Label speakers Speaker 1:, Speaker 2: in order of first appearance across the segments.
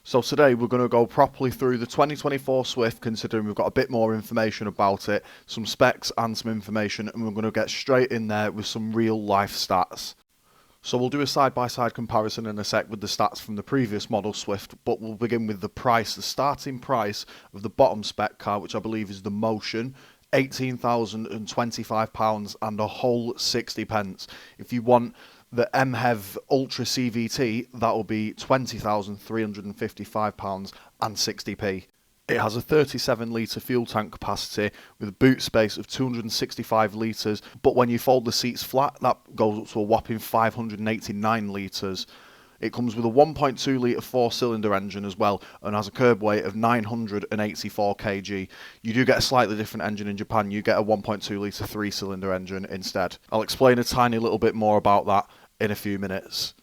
Speaker 1: So today we're going to go properly through the 2024 Swift, considering we've got a bit more information about it, some specs and some information, and we're going to get straight in there with some real life stats. So we'll do a side-by-side comparison in a sec with the stats from the previous model Swift, but we'll begin with the price, the starting price of the bottom spec car, which I believe is the Motion, £18,025 and a whole 60 pence. If you want the MHEV Ultra CVT, that will be £20,355 and 60p. It has a 37 litre fuel tank capacity with a boot space of 265 litres, but when you fold the seats flat, that goes up to a whopping 589 litres. It comes with a 1.2 litre 4-cylinder engine as well, and has a curb weight of 984 kg. You do get a slightly different engine in Japan. You get a 1.2 litre 3-cylinder engine instead. I'll explain a tiny little bit more about that in a few minutes.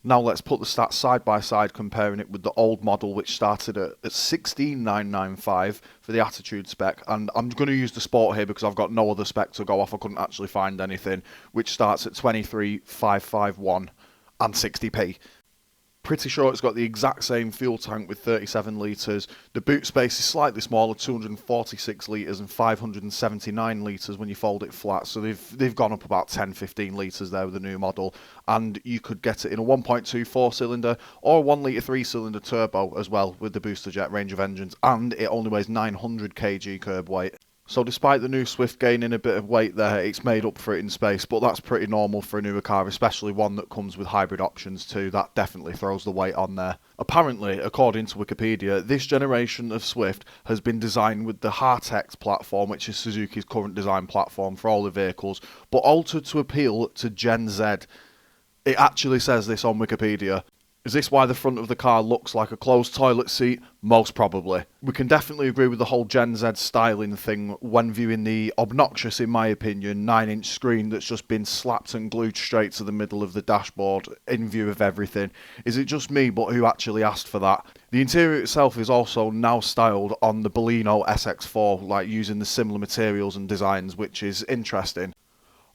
Speaker 1: Now let's put the stats side by side, comparing it with the old model, which started at 16,995 for the Attitude spec, and I'm going to use the Sport here because I've got no other spec to go off. I couldn't actually find anything, which starts at 23,551 and 60p. Pretty sure it's got the exact same fuel tank with 37 litres. The boot space is slightly smaller, 246 litres and 579 litres when you fold it flat. So they've gone up about 10-15 litres there with the new model. And you could get it in a 1.2 4-cylinder or a 1 litre 3-cylinder turbo as well with the booster jet range of engines. And it only weighs 900 kg curb weight. So despite the new Swift gaining a bit of weight there, it's made up for it in space, but that's pretty normal for a newer car, especially one that comes with hybrid options too. That definitely throws the weight on there. Apparently, according to Wikipedia, this generation of Swift has been designed with the Heart-X platform, which is Suzuki's current design platform for all the vehicles, but altered to appeal to Gen Z. It actually says this on Wikipedia. Is this why the front of the car looks like a closed toilet seat? Most probably. We can definitely agree with the whole Gen Z styling thing when viewing the obnoxious, in my opinion, 9-inch screen that's just been slapped and glued straight to the middle of the dashboard in view of everything. Is it just me, but who actually asked for that? The interior itself is also now styled on the Baleno SX4, like using the similar materials and designs, which is interesting.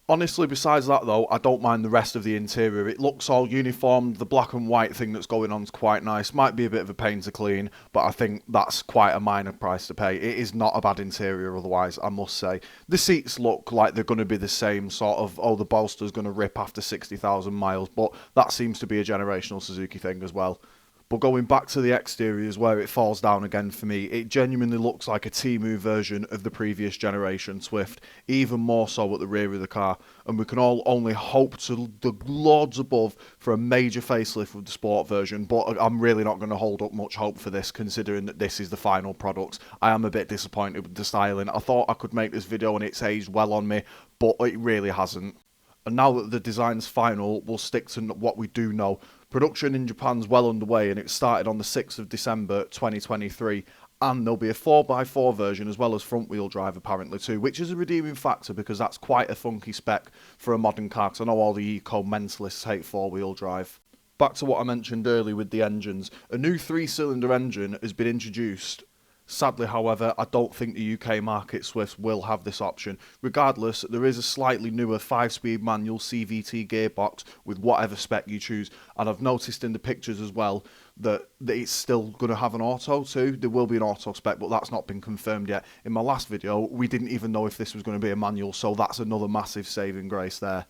Speaker 1: Honestly, besides that though, I don't mind the rest of the interior. It looks all uniform. The black and white thing that's going on is quite nice. Might be a bit of a pain to clean, but I think that's quite a minor price to pay. It is not a bad interior otherwise, I must say. The seats look like they're going to be the same sort of, oh, the bolster's going to rip after 60,000 miles, but that seems to be a generational Suzuki thing as well. But going back to the exterior is where it falls down again for me. It genuinely looks like a Temu version of the previous generation Swift, even more so at the rear of the car. And we can all only hope to the lords above for a major facelift with the Sport version, but I'm really not going to hold up much hope for this, considering that this is the final product. I am a bit disappointed with the styling. I thought I could make this video and it's aged well on me, but it really hasn't. And now that the design's final, we'll stick to what we do know. Production in Japan's well underway, and it started on the 6th of December 2023, and there'll be a 4x4 version as well as front-wheel drive apparently too, which is a redeeming factor because that's quite a funky spec for a modern car, because I know all the eco-mentalists hate 4-wheel drive. Back to what I mentioned earlier with the engines, a new 3-cylinder engine has been introduced. Sadly, however, I don't think the UK market Swifts will have this option. Regardless, there is a slightly newer 5-speed manual CVT gearbox with whatever spec you choose, and I've noticed in the pictures as well that it's still going to have an auto too. There will be an auto spec, but that's not been confirmed yet. In my last video, we didn't even know if this was going to be a manual, so that's another massive saving grace there.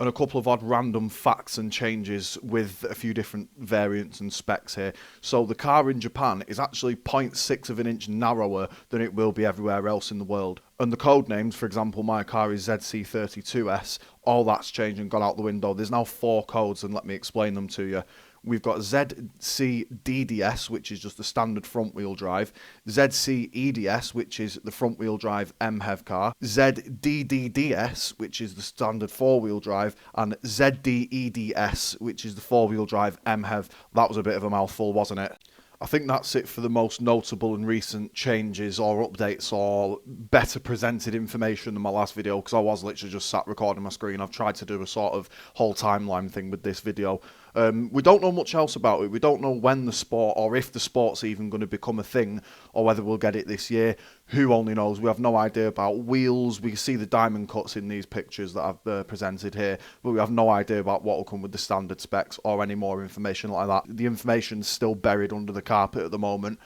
Speaker 1: And a couple of odd random facts and changes with a few different variants and specs here. So the car in Japan is actually 0.6 of an inch narrower than it will be everywhere else in the world. And the code names, for example, my car is ZC32S, all that's changed and gone out the window. There's now 4 codes, and let me explain them to you. We've got ZCDDS, which is just the standard front-wheel drive, ZCEDS, which is the front-wheel drive MHEV car, ZDDDS, which is the standard 4-wheel drive, and ZDEDS, which is the 4-wheel drive MHEV. That was a bit of a mouthful, wasn't it? I think that's it for the most notable and recent changes or updates or better presented information than my last video, because I was literally just sat recording my screen. I've tried to do a sort of whole timeline thing with this video. We don't know much else about it. We don't know when the sport, or if the sport's even going to become a thing, or whether we'll get it this year. Who only knows? We have no idea about wheels. We can see the diamond cuts in these pictures that I've presented here, but we have no idea about what will come with the standard specs or any more information like that. The information's still buried under the carpet at the moment.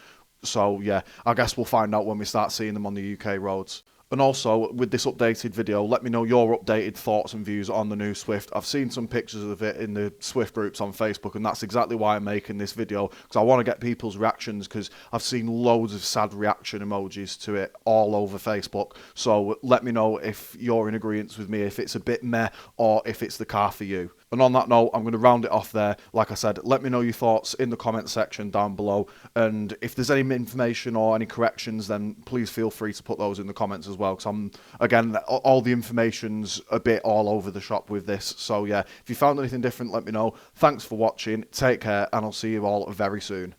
Speaker 1: So yeah, I guess we'll find out when we start seeing them on the UK roads. And also, with this updated video, let me know your updated thoughts and views on the new Swift. I've seen some pictures of it in the Swift groups on Facebook, and that's exactly why I'm making this video, because I want to get people's reactions, because I've seen loads of sad reaction emojis to it all over Facebook. So let me know if you're in agreement with me, if it's a bit meh, or if it's the car for you. And on that note, I'm going to round it off there. Like I said, let me know your thoughts in the comment section down below. And if there's any information or any corrections, then please feel free to put those in the comments as well. Because again, all the information's a bit all over the shop with this. So yeah, if you found anything different, let me know. Thanks for watching. Take care, and I'll see you all very soon.